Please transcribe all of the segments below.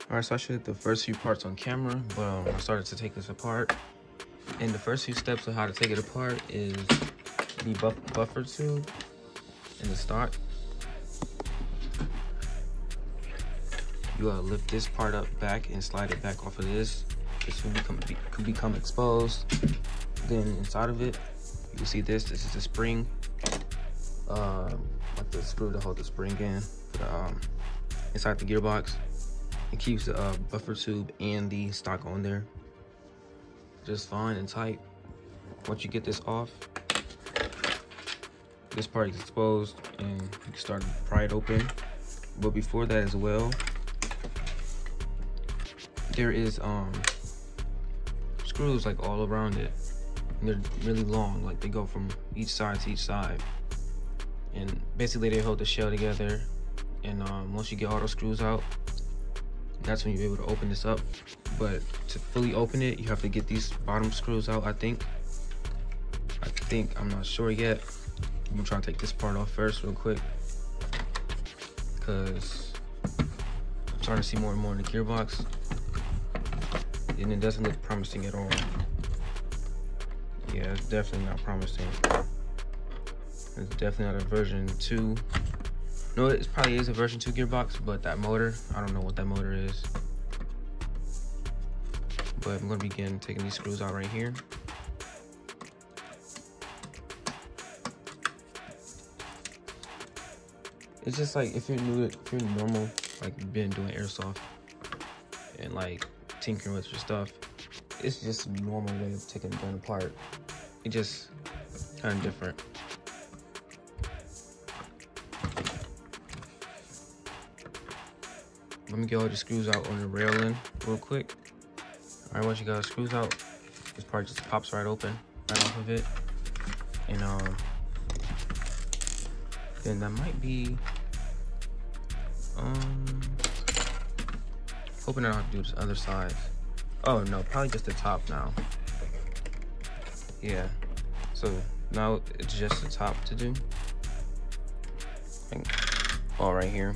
Alright, so I showed the first few parts on camera, but I started to take this apart. And the first few steps of how to take it apart is the buffer tube and the stock. You gotta lift this part up back and slide it back off of this. This will become exposed. Then inside of it, you see this is a spring. Like the screw to hold the spring in for the, inside the gearbox. It keeps the buffer tube and the stock on there just fine and tight. Once you get this off, this part is exposed and you can start to pry it open. But before that as well, there is screws like all around it, and they're really long, like they go from each side to each side, and basically they hold the shell together. And once you get all those screws out, that's when you're able to open this up. But to fully open it, you have to get these bottom screws out. I think I'm not sure yet. I'm gonna try to take this part off first real quick, because I'm starting to see more and more in the gearbox, and it doesn't look promising at all. Yeah, it's definitely not promising. It's definitely not a version 2. No, it probably is a version 2 gearbox, but that motor, I don't know what that motor is. But I'm gonna begin taking these screws out right here. It's just like, if you're normal, like you've been doing airsoft and like tinkering with your stuff, it's just a normal way of taking them apart. It just kind of different. Let me get all the screws out on the railing real quick. All right, once you got the screws out, this part just pops right open, right off of it. And then that might be, hoping I don't have to do this other side. Oh no, probably just the top now. Yeah, so now it's just the top to do. All right here.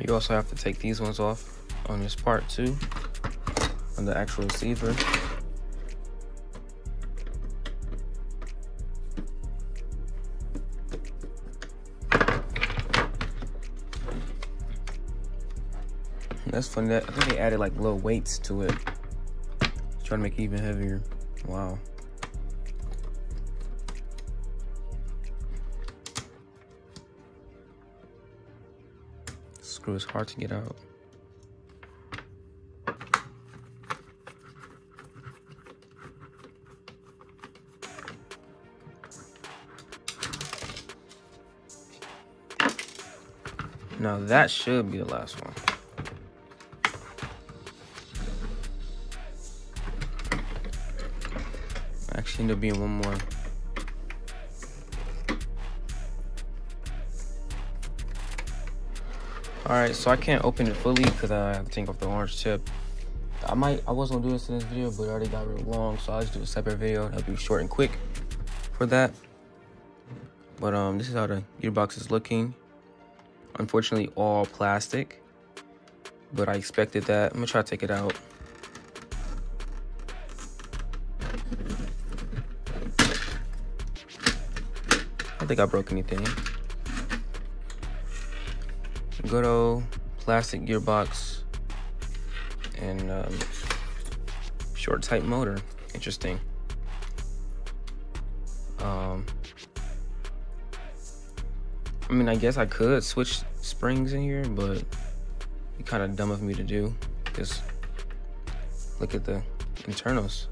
You also have to take these ones off on this part too, on the actual receiver. That's funny, that I think they added like little weights to it, trying to make it even heavier. Wow. Screw is hard to get out. Now that should be the last one. Actually, ended up being one more. Alright, so I can't open it fully because I have to take off the orange tip. I was gonna do this in this video, but it already got real long, so I'll just do a separate video. That'll be short and quick for that. But this is how the gearbox is looking. Unfortunately, all plastic, but I expected that. I'm gonna try to take it out. I don't think I broke anything. Good old plastic gearbox and short type motor. Interesting. I mean, I guess I could switch springs in here, but it'd be kind of dumb of me to do. Just look at the internals.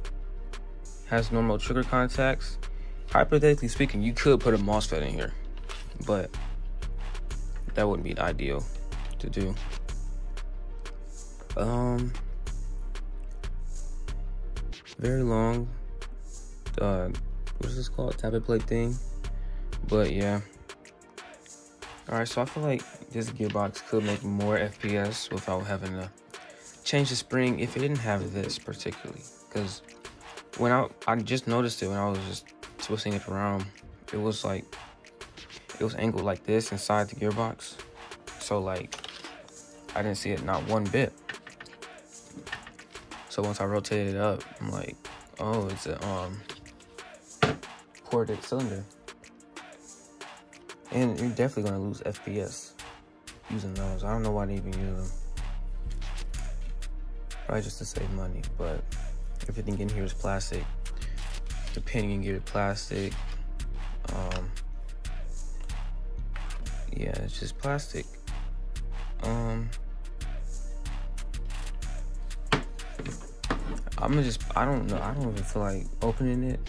Has normal trigger contacts. Hypothetically speaking, you could put a MOSFET in here, but that wouldn't be ideal to do. Very long, what is this called? Tappet plate thing. But yeah. Alright, so I feel like this gearbox could make more FPS without having to change the spring if it didn't have this particularly. Because when I just noticed it when I was just twisting it around, it was angled like this inside the gearbox. So like I didn't see it not one bit. So once I rotated it up, I'm like, oh, it's a ported cylinder. And you're definitely gonna lose FPS using those. I don't know why they even use them. Probably just to save money, but everything in here is plastic. The pinning and gear is plastic. Yeah, it's just plastic. I don't know. I don't even feel like opening it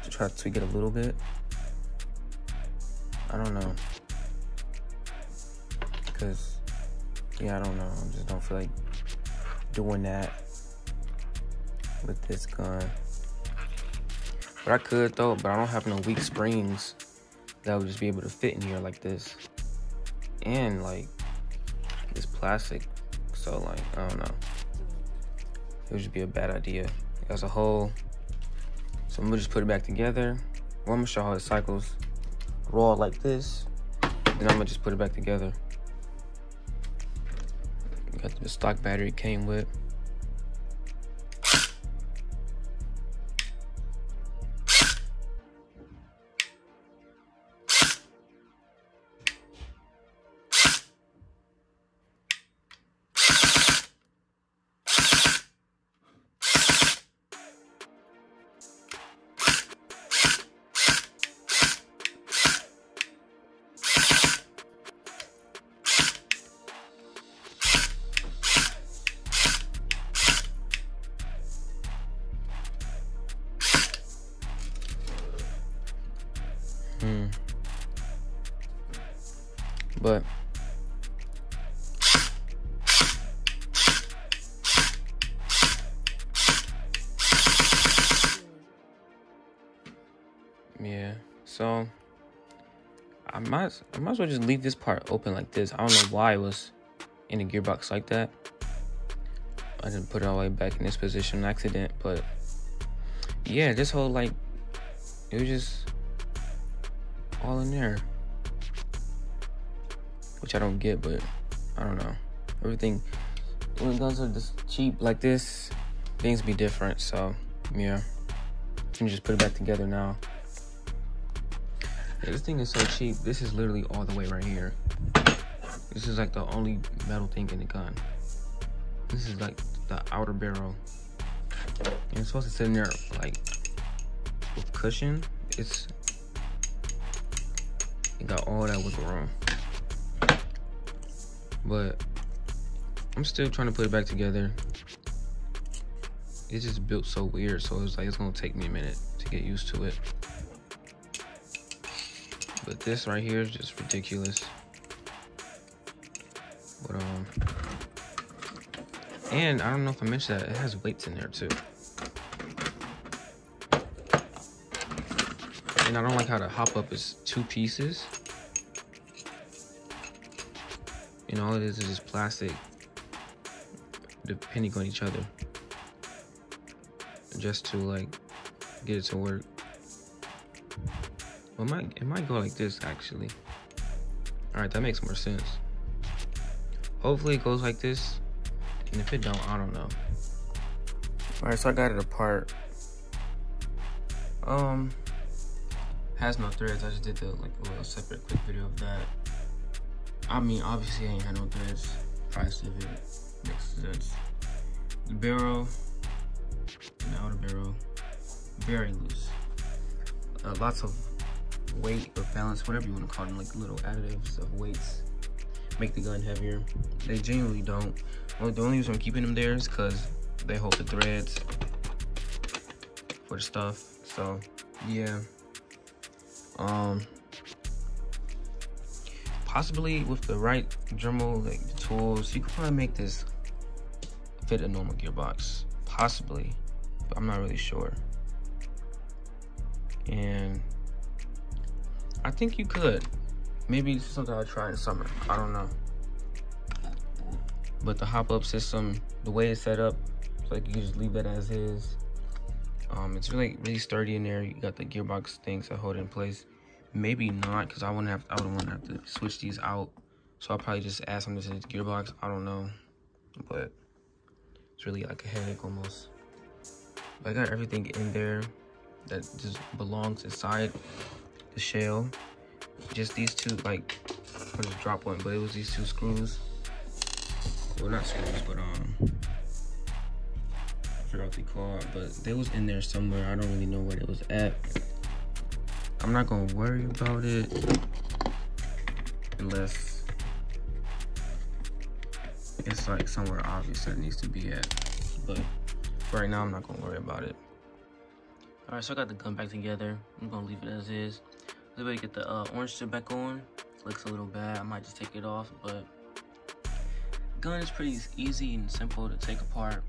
to try to tweak it a little bit. I don't know. Cause yeah, I don't know. I just don't feel like doing that with this gun. But I could though, but I don't have no weak springs that would just be able to fit in here like this. And like this plastic. So like, I don't know. It would just be a bad idea as a whole. So I'm gonna just put it back together. Well, I'm gonna show how it cycles raw like this. Then I'm gonna just put it back together. Got the stock battery it came with. But yeah, so I might as well just leave this part open like this. I don't know why it was in the gearbox like that. I didn't put it all the way back in this position on accident, but yeah, this whole like, it was just all in there. Which I don't get, but I don't know. Everything, when guns are just cheap like this, things be different. So yeah, you can just put it back together now. Yeah, this thing is so cheap. This is literally all the way right here. This is like the only metal thing in the gun. This is like the outer barrel. And it's supposed to sit in there like with cushion. It got all that wiggle room. But I'm still trying to put it back together. It's just built so weird, so it's like it's gonna take me a minute to get used to it. But this right here is just ridiculous. But and I don't know if I mentioned that it has weights in there too. And I don't like how the hop up is 2 pieces. And all it is just plastic depending on each other, just to like get it to work. Well, it might go like this actually. All right, that makes more sense. Hopefully it goes like this, and if it don't, I don't know. All right, so I got it apart. Has no threads. I just did a little separate quick video of that. I mean, obviously I ain't had no threads. Price of it makes sense. The barrel, the outer barrel, very loose. Lots of weight or balance, whatever you want to call them, like little additives of weights, make the gun heavier. They genuinely don't. Well, the only reason I'm keeping them there is because they hold the threads for the stuff. So yeah. Possibly with the right Dremel, like the tools, you could probably make this fit a normal gearbox. Possibly, but I'm not really sure. And I think you could. Maybe it's something I'll try in the summer. I don't know. But the hop-up system, the way it's set up, it's like you just leave that as is. It's really sturdy in there. You got the gearbox things to hold it in place. Maybe not, because I wouldn't want to have to switch these out. So I'll probably just add something to the gearbox. I don't know, but it's really like a headache almost. But I got everything in there that just belongs inside the shell. Just these two, like, I just dropped one, but it was these two screws. Well, not screws, but I forgot what they called, but they was in there somewhere. I don't really know where it was at. I'm not gonna worry about it unless it's like somewhere obvious that it needs to be at. But right now, I'm not gonna worry about it. All right, so I got the gun back together. I'm gonna leave it as is. Let's wait to get the orange tip back on. It looks a little bad. I might just take it off, but gun is pretty easy and simple to take apart.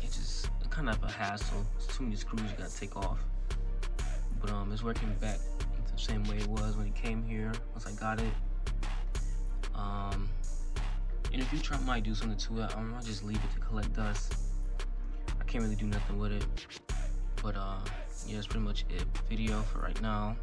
It's kind of a hassle. It's too many screws you gotta take off. But it's working back the same way it was when it came here once I got it. In the future I might do something to it. I might just leave it to collect dust. I can't really do nothing with it. But yeah, that's pretty much it. Video for right now.